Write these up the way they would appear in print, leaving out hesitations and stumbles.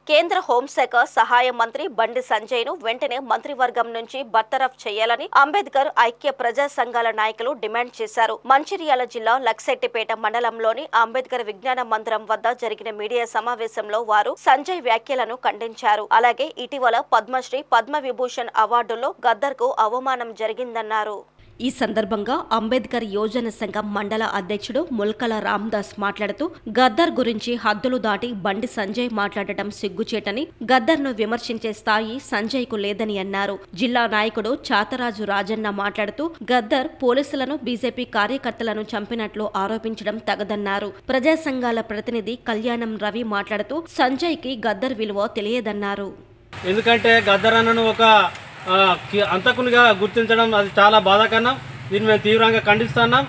కేంద్ర హోంశాఖ సహాయ మంత్రి బండి సంజయ్ను వెంటనే మంత్రివర్గం నుంచి బర్తరఫ్ చేయాలని అంబేద్కర్ ఐక్య ప్రజా సంఘాల నాయకులు డిమాండ్ చేశారు. మంచిర్యాల జిల్లా లక్సెట్టిపేట మండలంలోని అంబేద్కర్ విజ్ఞాన మందిరం వద్ద జరిగిన మీడియా సమావేశంలో వారు సంజయ్ వ్యాఖ్యలను ఖండించారు. అలాగే ఇటీవల పద్మశ్రీ పద్మవిభూషణ్ అవార్డులో గద్దర్కు అవమానం జరిగిందన్నారు. ఈ సందర్భంగా అంబేద్కర్ యోజన సంఘం మండల అధ్యక్షుడు ముల్కల రామ్దాస్ మాట్లాడుతూ గద్దర్ గురించి హద్దులు దాటి బండి సంజయ్ మాట్లాడటం సిగ్గుచేటని, గద్దర్ను విమర్శించే స్థాయి సంజయ్కు లేదని అన్నారు. జిల్లా నాయకుడు చాతరాజు రాజన్న మాట్లాడుతూ గద్దర్ పోలీసులను, బీజేపీ కార్యకర్తలను చంపినట్లు ఆరోపించడం తగదన్నారు. ప్రజా సంఘాల ప్రతినిధి కళ్యాణం రవి మాట్లాడుతూ సంజయ్కి గద్దర్ విలువ తెలియదన్నారు. ఎందుకంటే గద్దర్ అన్నను ఒక అంతకునిగా గుర్తించడం అది చాలా బాధాకరం. దీన్ని మేము తీవ్రంగా ఖండిస్తున్నాం.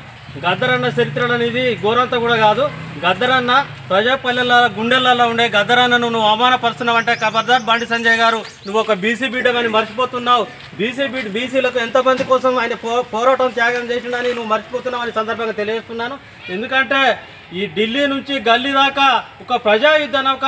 గద్దర్ అన్న చరిత్ర అనేది ఘోరంతా కూడా కాదు. గద్దర్ అన్న ప్రజాపల్లెల గుండెలలో ఉండే గద్దర్ అన్నను నువ్వు అవమానపరుస్తున్నావు అంటే ఖబర్దార్ బండి సంజయ్ గారు, నువ్వు ఒక బీసీ బిడ్డమని మర్చిపోతున్నావు. బీసీలకు ఎంతమంది కోసం ఆయన పోరాటం త్యాగం చేసిండని నువ్వు మర్చిపోతున్నావు అని సందర్భంగా తెలియజేస్తున్నాను. ఎందుకంటే ఈ ఢిల్లీ నుంచి గల్లీ దాకా ఒక ప్రజాయుద్ధ నౌక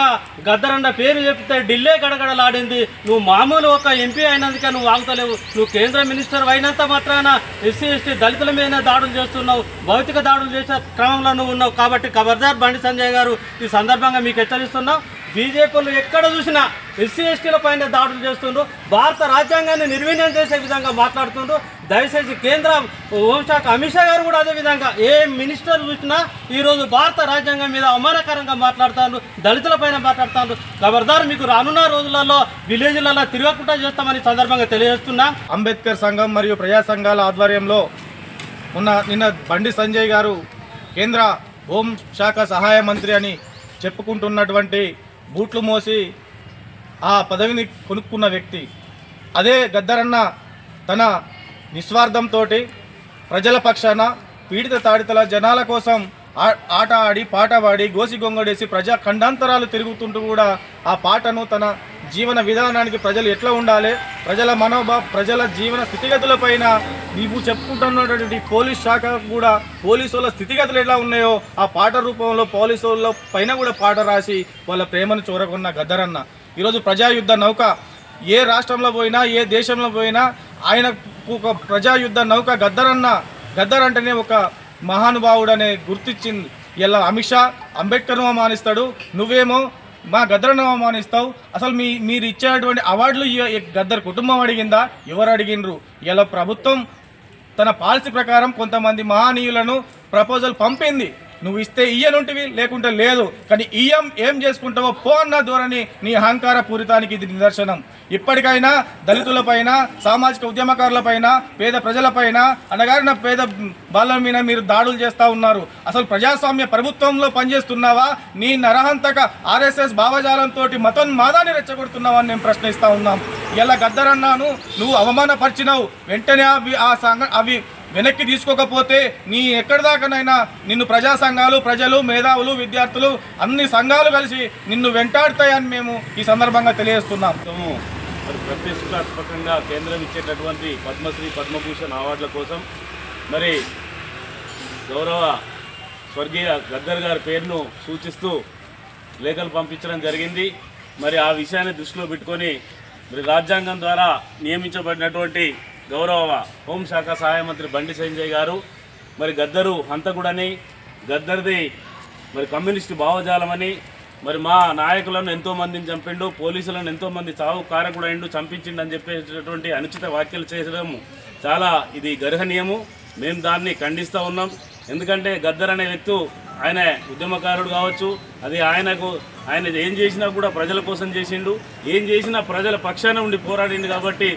గద్దర్ అన్న పేరు చెప్తే ఢిల్లీ గడగడలాడింది. నువ్వు మామూలు ఒక ఎంపీ అయినందుకే నువ్వు ఆగుతలేవు. నువ్వు కేంద్ర మినిస్టర్ అయినంత మాత్రాన ఎస్సీ ఎస్టీ దళితుల మీద దాడులు చేస్తున్నావు, భౌతిక దాడులు చేసే క్రమంలో నువ్వు ఉన్నావు. కాబట్టి ఖబర్దార్ బండి సంజయ్ గారు, ఈ సందర్భంగా మీకు హెచ్చరిస్తున్నావు. బీజేపీలు ఎక్కడ చూసినా ఎస్సీ ఎస్టీల పైన దాడులు చేస్తుండ్రు, భారత రాజ్యాంగాన్ని నిర్వీర్యం చేసే విధంగా మాట్లాడుతుండ్రు. దయచేసి కేంద్ర హోంశాఖ అమిత్ షా గారు కూడా అదేవిధంగా ఏ మినిస్టర్ చూసినా ఈరోజు భారత రాజ్యాంగం మీద అవమానకరంగా మాట్లాడుతారు, దళితుల పైన మాట్లాడుతారు. ఖబర్దార్, మీకు రానున్న రోజులలో విలేజ్లలో తిరగకుండా చేస్తామని సందర్భంగా తెలియజేస్తున్నా. అంబేద్కర్ సంఘం మరియు ప్రజా సంఘాల ఆధ్వర్యంలో నిన్న బండి సంజయ్ గారు కేంద్ర హోంశాఖ సహాయ మంత్రి అని చెప్పుకుంటున్నటువంటి బూట్లు మోసి ఆ పదవిని కొనుక్కున్న వ్యక్తి. అదే గద్దరన్న తన నిస్వార్థంతో ప్రజల పక్షాన పీడిత తాడితల జనాల కోసం ఆట ఆడి పాట పాడి గోసి గొంగడేసి ప్రజా ఖండాంతరాలు తిరుగుతుంటూ కూడా ఆ పాటను తన జీవన విధానానికి ప్రజలు ఎట్లా ఉండాలి, ప్రజల జీవన స్థితిగతులపైన నీవు చెప్పుకుంటున్నటువంటి పోలీస్ శాఖ కూడా పోలీసుల స్థితిగతులు ఎట్లా ఉన్నాయో ఆ పాట రూపంలో పోలీసుల పైన కూడా పాట రాసి వాళ్ళ ప్రేమను చూరకున్న గద్దరన్న ఈరోజు ప్రజాయుద్ధ నౌక ఏ రాష్ట్రంలో పోయినా ఏ దేశంలో పోయినా ఆయన ఒక ప్రజాయుద్ధ నౌక గద్దర్ అంటేనే ఒక మహానుభావుడనే గుర్తించింది. ఇలా అమిత్ షా అంబేద్కర్ను అవమానిస్తాడు, నువ్వేమో మా గద్దర్ను అవమానిస్తావు. అసలు మీరు ఇచ్చేటువంటి అవార్డులు గద్దర్ కుటుంబం అడిగిందా, ఎవరు అడిగినరు? ఇలా ప్రభుత్వం తన పాలసీ ప్రకారం కొంతమంది మహనీయులను ప్రపోజల్ పంపింది. నువ్వు ఇస్తే ఇయ్యనుంటివి, లేకుంటే లేదు. కానీ ఏం చేసుకుంటావో పో అన్న ధోరణి నీ అహంకార పూరితానికి ఇది నిదర్శనం. ఇప్పటికైనా దళితులపైన, సామాజిక ఉద్యమకారులపైన, పేద ప్రజలపైన, అనగారిన పేద బాలల మీద మీరు దాడులు చేస్తూ ఉన్నారు. అసలు ప్రజాస్వామ్య ప్రభుత్వంలో పనిచేస్తున్నావా? నీ నరహంతక ఆర్ఎస్ఎస్ భావజాలంతో మతోన్మాదాన్ని రెచ్చగొడుతున్నావా అని మేము ప్రశ్నిస్తూ ఉన్నాం. ఇలా గద్దరన్నాను నువ్వు అవమానపరిచినావు, వెంటనే అవి వెనక్కి తీసుకోకపోతే నీ ఎక్కడి దాకానైనా నిన్ను ప్రజా సంఘాలు, ప్రజలు, మేధావులు, విద్యార్థులు అన్ని సంఘాలు కలిసి నిన్ను వెంటాడుతాయని మేము ఈ సందర్భంగా తెలియజేస్తున్నాం. మరి ప్రతిష్టాత్మకంగా కేంద్రం ఇచ్చేటటువంటి పద్మశ్రీ పద్మభూషణ్ అవార్డుల కోసం మరి గౌరవ స్వర్గీయ గద్దర్ గారి పేరును సూచిస్తూ లేఖలు పంపించడం జరిగింది. మరి ఆ విషయాన్ని దృష్టిలో పెట్టుకొని మరి రాజ్యాంగం ద్వారా నియమించబడినటువంటి గౌరవ హోంశాఖ సహాయ మంత్రి బండి సంజయ్ గారు మరి గద్దరు హంతకుడని, గద్దర్ది మరి కమ్యూనిస్టు భావజాలమని, మరి మా నాయకులను ఎంతోమందిని చంపిండు, పోలీసులను ఎంతోమంది చావు కారకుడైండు, చంపించిండు అని చెప్పేటటువంటి అనుచిత వ్యాఖ్యలు చేయడం చాలా ఇది గర్హనీయము. మేము దాన్ని ఖండిస్తూ ఉన్నాం. ఎందుకంటే గద్దర్ అనే వ్యక్తి ఆయన ఉద్యమకారుడు కావచ్చు, అది ఆయన ఏం చేసినా కూడా ప్రజల కోసం చేసిండు, ఏం చేసినా ప్రజల పక్షాన ఉండి పోరాడిండు. కాబట్టి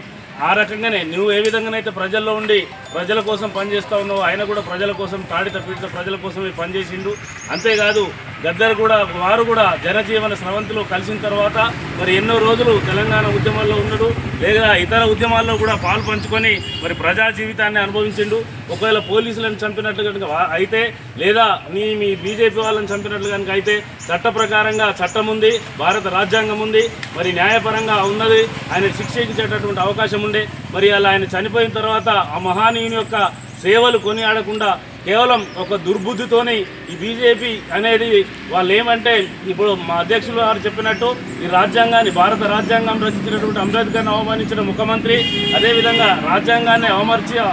ఆ రకంగానే నువ్వు ఏ విధంగానైతే ప్రజల్లో ఉండి ప్రజల కోసం పనిచేస్తూ ఉన్నావు, ఆయన కూడా ప్రజల కోసం తాడిత పీడిత ప్రజల కోసమే పనిచేసిండు. అంతేకాదు గద్దర్ వారు కూడా జనజీవన స్రవంతిలో కలిసిన తర్వాత మరి ఎన్నో రోజులు తెలంగాణ ఉద్యమాల్లో ఉన్నాడు, లేదా ఇతర ఉద్యమాల్లో కూడా పాలు పంచుకొని మరి ప్రజా జీవితాన్ని అనుభవించిండు. ఒకవేళ పోలీసులను చంపినట్లు కనుక అయితే, లేదా మీ బీజేపీ వాళ్ళని చంపినట్లు కనుక అయితే చట్ట ప్రకారంగా చట్టం ఉంది, భారత రాజ్యాంగం ఉంది, మరి న్యాయపరంగా ఉన్నది, ఆయన శిక్షించేటటువంటి అవకాశం ఉండే. మరి అలా ఆయన చనిపోయిన తర్వాత ఆ మహానీయుని యొక్క సేవలు కొనియాడకుండా కేవలం ఒక దుర్బుద్ధితోని ఈ బీజేపీ అనేది వాళ్ళు ఏమంటే ఇప్పుడు మా అధ్యక్షులు గారు చెప్పినట్టు ఈ రాజ్యాంగాన్ని భారత రాజ్యాంగం రచించినటువంటి అంబేద్కర్ని అవమానించిన ముఖ్యమంత్రి అదేవిధంగా రాజ్యాంగాన్ని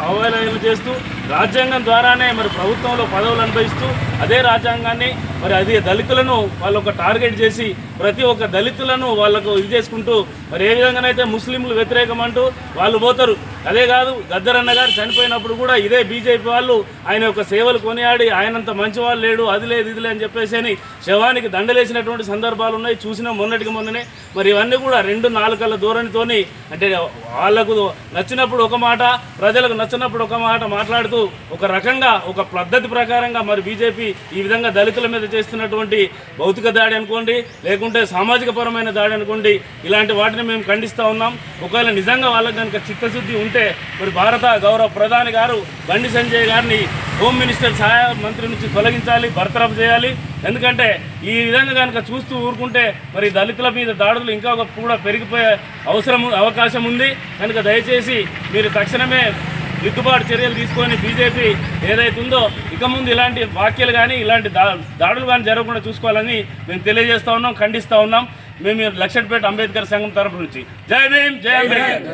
అవహేళన చేస్తూ రాజ్యాంగం ద్వారానే మరి ప్రభుత్వంలో పదవులు అనుభవిస్తూ అదే రాజ్యాంగాన్ని మరి అది దళితులను వాళ్ళు ఒక టార్గెట్ చేసి ప్రతి ఒక్క దళితులను వాళ్ళకు ఇది చేసుకుంటూ మరి ఏ విధంగానైతే ముస్లింలు వ్యతిరేకం అంటూ వాళ్ళు పోతారు. అదే కాదు గద్దరన్న గారు చనిపోయినప్పుడు కూడా ఇదే బీజేపీ వాళ్ళు ఆయన యొక్క సేవలు కొనియాడి ఆయనంత మంచివాళ్ళు లేడు అది లేదు ఇది అని చెప్పేసి అని శవానికి దండలేసినటువంటి సందర్భాలు ఉన్నాయి. చూసినా మొన్నటికి మొన్ననే. మరి ఇవన్నీ కూడా 2 నాలుకల ధోరణితోని అంటే వాళ్ళకు నచ్చినప్పుడు ఒక మాట ప్రజలకు నచ్చినప్పుడు ఒక మాట మాట్లాడుతూ ఒక రకంగా ఒక పద్ధతి ప్రకారంగా మరి బీజేపీ ఈ విధంగా దళితుల మీద చేస్తున్నటువంటి భౌతిక దాడి అనుకోండి లేకుంటే సామాజిక పరమైన దాడి అనుకోండి ఇలాంటి వాటిని మేము ఖండిస్తూ ఉన్నాం. ఒకవేళ నిజంగా వాళ్ళకి కనుక చిత్తశుద్ధి ఉంటే మరి భారత గౌరవ ప్రధాని గారు బండి సంజయ్ గారిని హోమ్ మినిస్టర్ సహాయ మంత్రి నుంచి తొలగించాలి, బర్తరఫ్ చేయాలి. ఎందుకంటే ఈ విధంగా కనుక చూస్తూ ఊరుకుంటే మరి దళితుల మీద దాడులు ఇంకా కూడా పెరిగిపోయే అవకాశం ఉంది. కనుక దయచేసి మీరు తక్షణమే దిద్దుబాటు చర్యలు తీసుకొని బీజేపీ ఏదైతే ఉందో ఇక ముందు ఇలాంటి వ్యాఖ్యలు కానీ ఇలాంటి దాడులు కానీ జరగకుండా చూసుకోవాలని మేము తెలియజేస్తూ ఉన్నాం, ఖండిస్తూ ఉన్నాం. మేము లక్షట్పేట అంబేద్కర్ సంఘం తరపు నుంచి జై భీమ్ జై అంబేద్కర్.